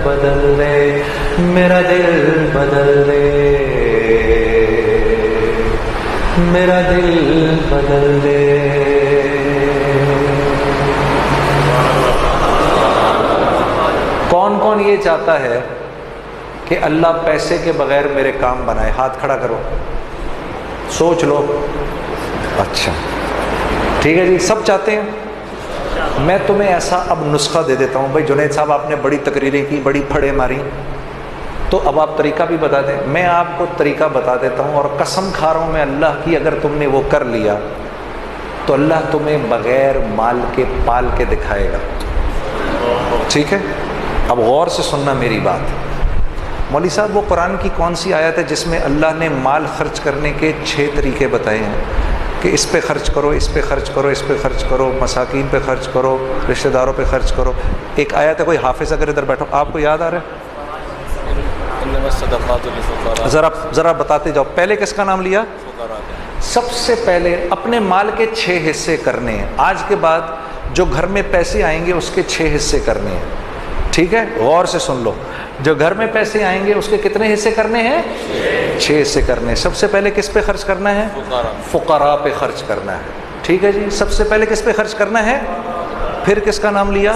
بدل دے، میرا دل بدل دے، میرا دل بدل دے۔ کون کون یہ چاہتا ہے کہ اللہ پیسے کے بغیر میرے کام بنائے؟ ہاتھ کھڑا کرو، سوچ لو۔ اچھا ٹھیک ہے جی، سب چاہتے ہیں۔ میں تمہیں ایسا اب نسخہ دے دیتا ہوں، بھائی جنید صاحب آپ نے بڑی تقریریں کی، بڑی پھڑے ماری، تو اب آپ طریقہ بھی بتا دیں۔ میں آپ کو طریقہ بتا دیتا ہوں، اور قسم کھا رہا ہوں میں اللہ کی، اگر تم نے وہ کر لیا تو اللہ تمہیں بغیر مال کے پال کے دکھائے گا۔ ٹھیک ہے، اب غور سے سننا میری بات۔ مولوی صاحب وہ قرآن کی کون سی آیت ہے جس میں اللہ نے مال خرچ کرنے کے 6 طریقے بتائے ہیں کہ اس پہ خرچ کرو، اس پہ خرچ کرو، اس پہ خرچ کرو، مساکین پہ خرچ کرو، رشتہ داروں پہ خرچ کرو؟ ایک آیت ہے، کوئی حافظ اگر ادھر بیٹھو، آپ کو یاد آ رہا ہے؟ ذرا بتاتے جاؤ۔ پہلے کس کا نام لیا؟ سب سے پہلے اپنے مال کے 6 حصے کرنے ہیں۔ آج کے بعد جو گھر میں پیسے آئیں گے اس کے 6 حصے کرنے ہیں۔ ٹھیک ہے، غور سے سن لو۔ جو گھر میں پیسے آئیں گے اس کے کتنے حصے کرنے ہیں؟ 6 حصے کرنے ہیں۔ سب سے پہلے کس پہ خرچ کرنا ہے؟ فقراء پہ خرچ کرنا ہے۔ ٹھیک ہے جی، سب سے پہلے کس پہ خرچ کرنا ہے؟ پھر کس کا نام لیا؟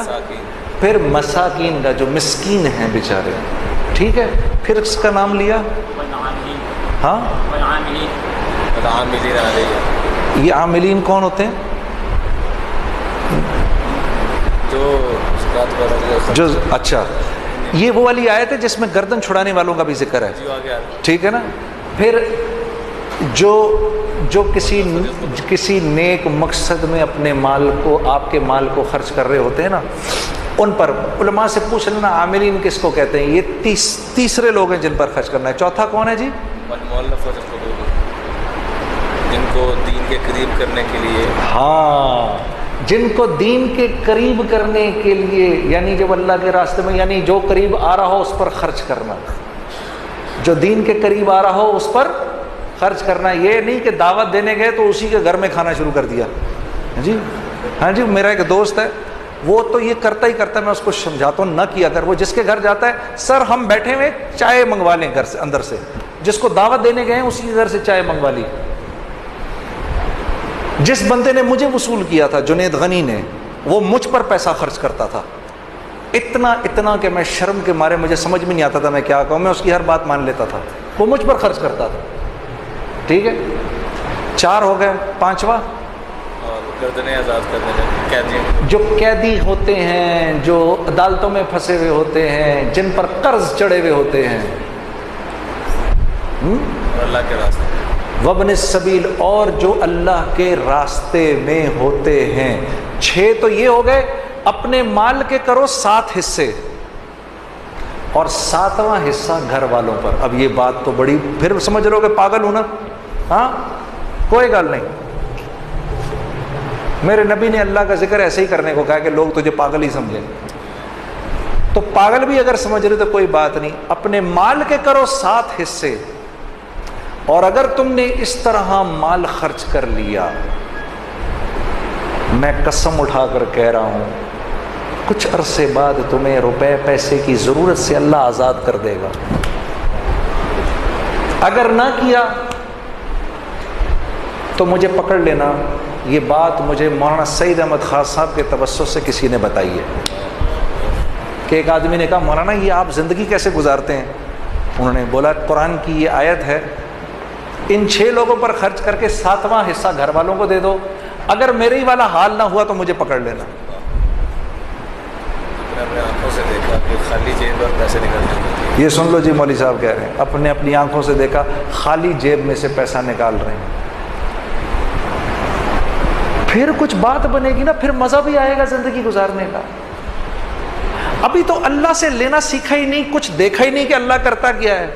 پھر مساکین کا، جو مسکین ہیں بیچارے۔ ٹھیک ہے، پھر اس کا نام لیا؟ ہاں، یہ عاملین کون ہوتے ہیں؟ جو اچھا، یہ وہ والی آیت ہے جس میں گردن چھڑانے والوں کا بھی ذکر ہے۔ ٹھیک ہے نا۔ پھر جو کسی نیک مقصد میں اپنے مال کو، آپ کے مال کو خرچ کر رہے ہوتے ہیں نا، ان پر علماء سے پوچھ لینا عاملین کس کو کہتے ہیں۔ یہ تیسرے لوگ ہیں جن پر خرچ کرنا ہے۔ چوتھا کون ہے جی؟ جن کو دین کے قریب کرنے کے لیے، ہاں، جن کو دین کے قریب کرنے کے لیے، یعنی جب اللہ کے راستے میں، یعنی جو قریب آ رہا ہو اس پر خرچ کرنا، جو دین کے قریب آ رہا ہو اس پر خرچ کرنا۔ یہ نہیں کہ دعوت دینے گئے تو اسی کے گھر میں کھانا شروع کر دیا۔ جی ہاں جی، میرا ایک دوست ہے، وہ تو یہ کرتا ہی کرتا ہے، میں اس کو سمجھاتا ہوں نہ کیا کر۔ وہ جس کے گھر جاتا ہے، سر ہم بیٹھے ہوئے چائے منگوا لیں گھر سے، اندر سے، جس کو دعوت دینے گئے ہیں اسی کے گھر سے چائے منگوا لی۔ جس بندے نے مجھے وصول کیا تھا، جنید غنی نے، وہ مجھ پر پیسہ خرچ کرتا تھا، اتنا کہ میں شرم کے مارے مجھے سمجھ میں نہیں آتا تھا میں کیا کہوں، میں اس کی ہر بات مان لیتا تھا، وہ مجھ پر خرچ کرتا تھا۔ ٹھیک ہے، 4 ہو گئے، 5واں گردنیں آزاد کرنے قیدی، جو قیدی ہوتے ہیں، جو عدالتوں میں پھنسے ہوئے ہوتے ہیں، جن پر قرض چڑھے ہوئے ہوتے ہیں، اللہ کے راستے، وابن السبیل، اور جو اللہ کے راستے میں ہوتے ہیں۔ 6 تو یہ ہو گئے۔ اپنے مال کے کرو 7 حصے، اور 7واں حصہ گھر والوں پر۔ اب یہ بات تو بڑی، پھر سمجھ رہے ہو کہ پاگل ہوں نا؟ ہاں، کوئی گل نہیں، میرے نبی نے اللہ کا ذکر ایسے ہی کرنے کو کہا کہ لوگ تجھے پاگل ہی سمجھیں، تو پاگل بھی اگر سمجھ رہے تو کوئی بات نہیں۔ اپنے مال کے کرو 7 حصے، اور اگر تم نے اس طرح مال خرچ کر لیا، میں قسم اٹھا کر کہہ رہا ہوں کچھ عرصے بعد تمہیں روپے پیسے کی ضرورت سے اللہ آزاد کر دے گا۔ اگر نہ کیا تو مجھے پکڑ لینا۔ یہ بات مجھے مولانا سعید احمد خان صاحب کے توسط سے کسی نے بتائی ہے کہ ایک آدمی نے کہا مولانا یہ آپ زندگی کیسے گزارتے ہیں؟ انہوں نے بولا قرآن کی یہ آیت ہے، ان 6 لوگوں پر خرچ کر کے 7واں حصہ گھر والوں کو دے دو، اگر میرے ہی والا حال نہ ہوا تو مجھے پکڑ لینا۔ اپنے آنکھوں سے دیکھا کہ خالی جیب پر پیسے نکل جاتے ہیں۔ یہ سن لو جی، مولوی صاحب کہہ رہے ہیں اپنی آنکھوں سے دیکھا، خالی جیب میں سے پیسہ نکال رہے ہیں۔ پھر کچھ بات بنے گی نا، پھر مزہ بھی آئے گا زندگی گزارنے کا۔ ابھی تو اللہ سے لینا سیکھا ہی نہیں، کچھ دیکھا ہی نہیں کہ اللہ کرتا کیا ہے۔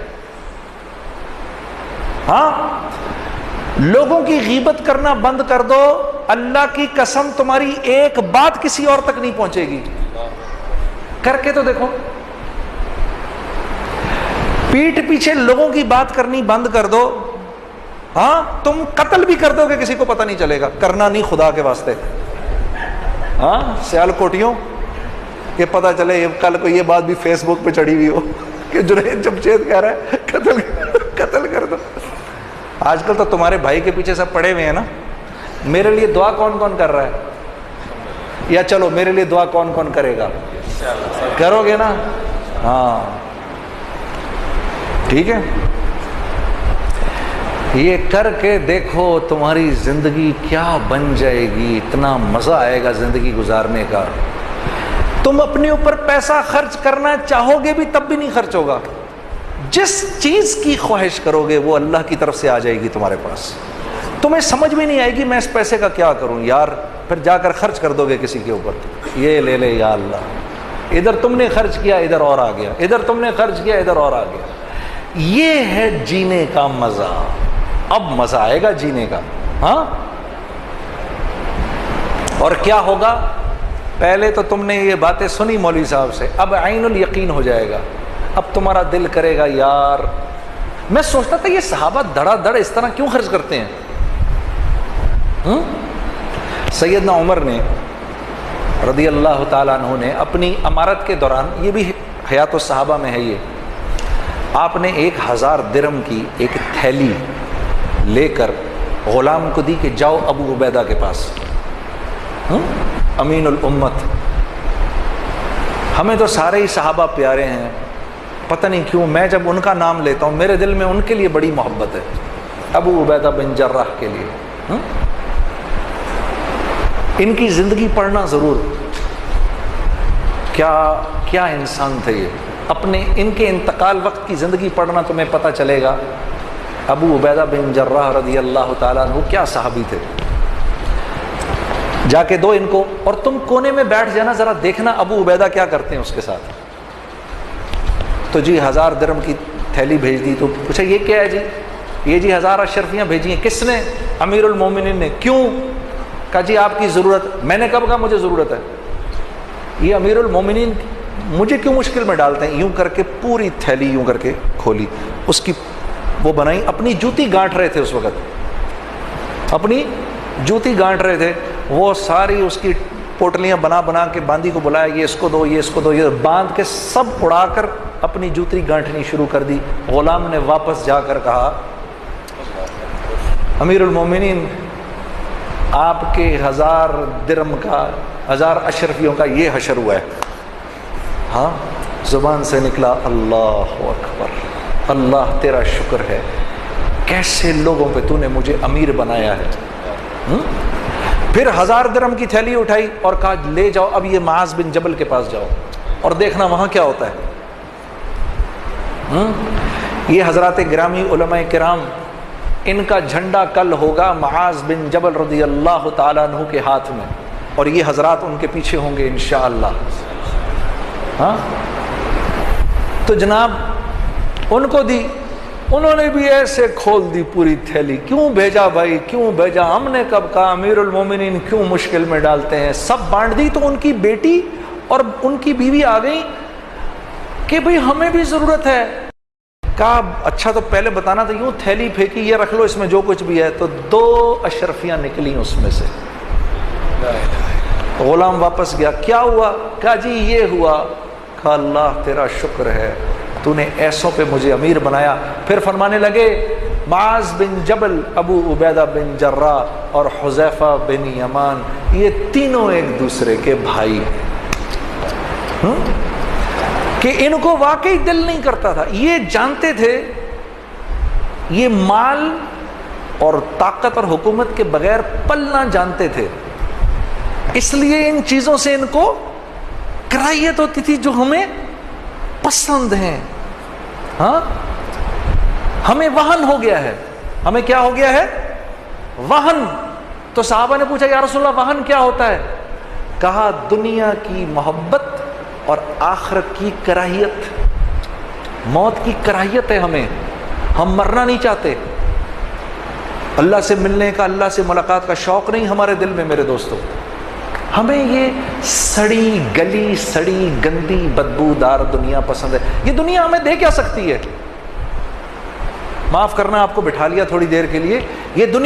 ہاں، لوگوں کی غیبت کرنا بند کر دو، اللہ کی قسم تمہاری ایک بات کسی اور تک نہیں پہنچے گی۔ کر کے تو دیکھو، پیٹھ پیچھے لوگوں کی بات کرنی بند کر دو، ہاں تم قتل بھی کر دو کہ کسی کو پتہ نہیں چلے گا، کرنا نہیں خدا کے واسطے۔ ہاں، سیال کوٹیوں یہ پتہ چلے کل کو یہ بات بھی فیس بک پہ چڑھی ہوئی ہو کہ جنید جمشید کہہ رہا ہے قتل کر دو. آج کل تو تمہارے بھائی کے پیچھے سب پڑے ہوئے ہیں نا. میرے لیے دعا کون کون کر رہا ہے؟ یا چلو میرے لیے دعا کون کون کرے گا؟ کرو گے نا؟ ہاں ٹھیک ہے. یہ کر کے دیکھو تمہاری زندگی کیا بن جائے گی. اتنا مزہ آئے گا زندگی گزارنے کا. تم اپنے اوپر پیسہ خرچ کرنا چاہو گے بھی تب بھی نہیں خرچ ہوگا. جس چیز کی خواہش کرو گے وہ اللہ کی طرف سے آ جائے گی تمہارے پاس. تمہیں سمجھ بھی نہیں آئے گی میں اس پیسے کا کیا کروں یار. پھر جا کر خرچ کر دو گے کسی کے اوپر. یہ لے لے یا اللہ. ادھر تم نے خرچ کیا ادھر اور آ گیا, ادھر تم نے خرچ کیا ادھر اور آ گیا. یہ ہے جینے کا مزہ. اب مزہ آئے گا جینے کا. ہاں اور کیا ہوگا؟ پہلے تو تم نے یہ باتیں سنی مولوی صاحب سے, اب عین الیقین ہو جائے گا. اب تمہارا دل کرے گا یار. میں سوچتا تھا یہ صحابہ دڑا دڑ اس طرح کیوں خرچ کرتے ہیں. سیدنا عمر نے رضی اللہ تعالیٰ عنہ نے اپنی امارت کے دوران, یہ بھی حیات الصحابہ میں ہے, یہ آپ نے 1000 درہم کی ایک تھیلی لے کر غلام کو دی کہ جاؤ ابو عبیدہ کے پاس, امین الامت. ہمیں تو سارے ہی صحابہ پیارے ہیں, پتہ نہیں کیوں میں جب ان کا نام لیتا ہوں میرے دل میں ان کے لیے بڑی محبت ہے, ابو عبیدہ بن جراح کے لیے. ان کی زندگی پڑھنا ضرور. کیا انسان تھے یہ. اپنے ان کے انتقال وقت کی زندگی پڑھنا تمہیں پتہ چلے گا ابو عبیدہ بن جراح رضی اللہ تعالیٰ عنہ کیا صحابی تھے. جا کے دو ان کو, اور تم کونے میں بیٹھ جانا, ذرا دیکھنا ابو عبیدہ کیا کرتے ہیں اس کے ساتھ. تو جی 1000 درہم کی تھیلی بھیج دی. تو پوچھا یہ کیا ہے جی؟ یہ جی 1000 اشرفیاں بھیجی ہیں. کس نے؟ امیر المومنین نے. کیوں؟ کہا جی آپ کی ضرورت. میں نے کب کہا مجھے ضرورت ہے؟ یہ امیر المومنین مجھے کیوں مشکل میں ڈالتے ہیں. یوں کر کے پوری تھیلی یوں کر کے کھولی, اس کی وہ بنائی. اپنی جوتی گانٹ رہے تھے اس وقت, اپنی جوتی گانٹ رہے تھے. وہ ساری اس کی پوٹلیاں بنا کے باندی کو بلایا, یہ اس کو دو, یہ اس کو دو, یہ باندھ کے سب اڑا کر اپنی جوتی گانٹنی شروع کر دی. غلام نے واپس جا کر کہا امیر المومنین آپ کے 1000 درہم کا, 1000 اشرفیوں کا یہ حشر ہوا ہے. ہاں زبان سے نکلا اللہ اکبر, اللہ تیرا شکر ہے, کیسے لوگوں پہ تو نے مجھے امیر بنایا ہے. پھر 1000 درہم کی تھیلی اٹھائی اور کہا لے جاؤ اب یہ معاذ بن جبل کے پاس جاؤ اور دیکھنا وہاں کیا ہوتا ہے. یہ حضرات گرامی علماء کرام, ان کا جھنڈا کل ہوگا معاذ بن جبل رضی اللہ تعالیٰ عنہ کے ہاتھ میں, اور یہ حضرات ان کے پیچھے ہوں گے انشاءاللہ. ہاں تو جناب ان کو دی, انہوں نے بھی ایسے کھول دی پوری تھیلی. کیوں بھیجا بھائی, کیوں بھیجا؟ ہم نے کب کہا امیر المومنین کیوں مشکل میں ڈالتے ہیں. سب بانٹ دی. تو ان کی بیٹی اور ان کی بیوی آ گئی کہ بھئی ہمیں بھی ضرورت ہے. کہا اچھا تو پہلے بتانا تھا. یوں تھیلی پھینکی, یہ رکھ لو اس میں جو کچھ بھی ہے. تو 2 اشرفیاں نکلیں اس میں سے. غلام واپس گیا, کیا ہوا؟ کہا جی یہ ہوا. کہا اللہ تیرا شکر ہے, تو نے ایسوں پہ مجھے امیر بنایا. پھر فرمانے لگے معاذ بن جبل, ابو عبیدہ بن جراح اور حذیفہ بن یمان, یہ تینوں ایک دوسرے کے بھائی ہیں. کہ ان کو واقعی دل نہیں کرتا تھا. یہ جانتے تھے یہ مال اور طاقت اور حکومت کے بغیر پلنا جانتے تھے, اس لیے ان چیزوں سے ان کو کراہیت ہوتی تھی جو ہمیں پسند ہیں. ہاں ہمیں وہن ہو گیا ہے. ہمیں کیا ہو گیا ہے؟ وہن. تو صحابہ نے پوچھا یا رسول اللہ وہن کیا ہوتا ہے؟ کہا دنیا کی محبت اور آخرت کی کراہیت. موت کی کراہیت ہے ہمیں, ہم مرنا نہیں چاہتے. اللہ سے ملنے کا, اللہ سے ملاقات کا شوق نہیں ہمارے دل میں میرے دوستوں. ہمیں یہ سڑی گلی, سڑی گندی بدبودار دنیا پسند ہے. یہ دنیا ہمیں دے کیا سکتی ہے؟ معاف کرنا آپ کو بٹھا لیا تھوڑی دیر کے لیے. یہ دنیا